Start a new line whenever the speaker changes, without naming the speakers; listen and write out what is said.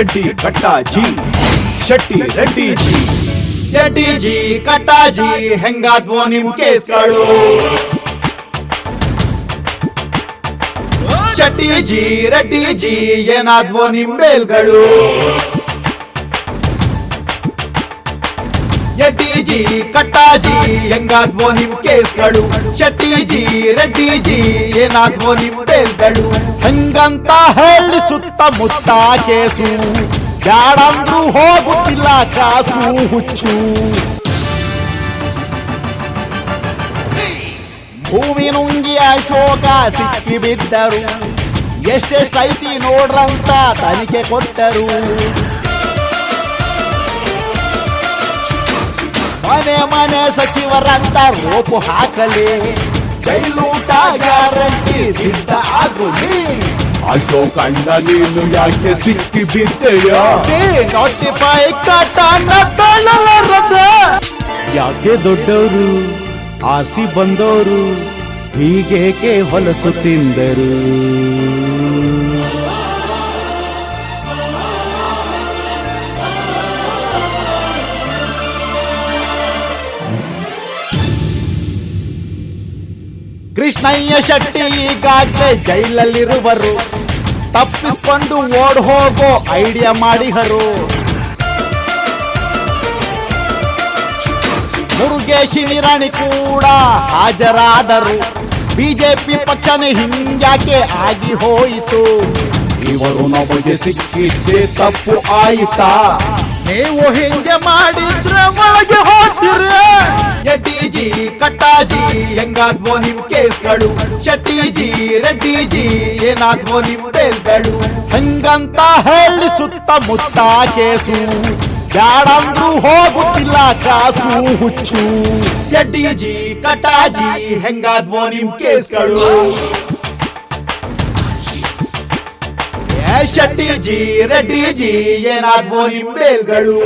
Eddy ಕಟ್ಟಾಜಿ Shetty ರೆಡ್ಡಿಜಿ.
ಎಡ್ಡಿಜಿ ಕಟ್ಟಾಜಿ ಹೆಂಗಾದ್ವೋ ನಿಮ್ ಕೇಸ್ಗಳು. ಶೆಟ್ಟಿಜಿ ರೆಡ್ಡಿಜಿ ಏನಾದ್ವೋ ನಿಮ್ ಮೇಲ್ಗಳು. ಎಡ್ಡಿಜಿ ಕಟ್ಟಾಜಿ ಹೆಂಗಾದ್ವೋ ನಿಮ್ ಕೇಸ್ಗಳು. ಶೆಟ್ಟಿಜಿ ರೆಡ್ಡಿಜಿ ಏನಾದ್ವೋ ನಿಮ್ ಮೇಲ್ಗಳು.
ಹೆಂಗಂತ ಹೇಳಿ ಸುತ್ತಮುತ್ತ ಕೇಸು, ಬ್ಯಾಡಂದ್ರೂ ಹೋಗುತ್ತಿಲ್ಲ ಕಾಸು ಹುಚ್ಚು. ಭೂಮಿ ನುಂಗಿ ಅಶೋಕ ಸಿಕ್ಕಿ ಬಿದ್ದರು, ಎಷ್ಟೆಷ್ಟೈತಿ ನೋಡ್ರಂತ ತನಿಖೆ ಕೊಟ್ಟರು. ಮನೆ ಮನೆ ಸಚಿವರಂತ ರೋಪು ಹಾಕಲಿ, ಜೈಲೂಟ ಗ್ಯಾರಂಟಿ ಸಿದ್ಧ ಆಗು ನೀ.
ಅಶೋಕ್ ಅಣ್ಣ ನೀನು ಯಾಕೆ ಸಿಕ್ಕಿ ಬಿದ್ದೆಯ?
ನೋಟಿಫೈ ಕಟ್ಟನ ತಳ್ಳಲಾರದ. ಯಾಕೆ ದೊಡ್ಡವರು ಆಸಿ ಬಂದವರು ಹೀಗೇಕೆ ಹೊಲಸು ತಿಂದರು? ಕೃಷ್ಣಯ್ಯ ಶೆಟ್ಟಿ ಈಗಾಗಲೇ ಜೈಲಲ್ಲಿರುವರು, ತಪ್ಪಿಸ್ಕೊಂಡು ಓಡ್ ಹೋಗೋ ಐಡಿಯಾ ಮಾಡಿಹರು. ಮುರುಗೇಶಿ ನಿರಾಣಿ ಕೂಡ ಹಾಜರಾದರು, ಬಿಜೆಪಿ ಪಕ್ಷನೇ ಹಿಂಗ್ಯಾಕೆ ಆಗಿ ಹೋಯಿತು?
ಇವರು ನಮಗೆ ಸಿಕ್ಕಿದ್ದೆ ತಪ್ಪು ಆಯಿತಾ?
ನೀವು ಹಿಂಗೆ ಮಾಡಿದ್ರೆ ಒಳಗೆ ಹೋಗ್ತೀರಿ.
ಎಡ್ಡಿಜಿ ಕಟ್ಟಾಜಿ ಹೆಂಗಾದ್ವೋ ನಿಮ್ ಕೇಸ್ಗಳು. ಶೆಟ್ಟಿಜಿ ರೆಡ್ಡಿಜಿ ಏನಾದ್ವೋ ನಿಮ್ ಮೇಲ್ಗಳು.
ಹೆಂಗಂತ ಹೇಳಿ ಸುತ್ತಮುತ್ತ ಕೇಸು, ಬ್ಯಾಡಂದ್ರೂ ಹೋಗುತ್ತಿಲ್ಲ ಕಾಸು ಹುಚ್ಚು.
ಎಡ್ಡಿಜಿ ಕಟ್ಟಾಜಿ ಹೆಂಗಾದ್ವೋ ನಿಮ್ ಕೇಸ್ಗಳು. ಶೆಟ್ಟಿಜಿ ರೆಡ್ಡಿಜಿ ಏನಾದ್ವೋ ನಿಮ್ ಮೇಲ್ಗಳು.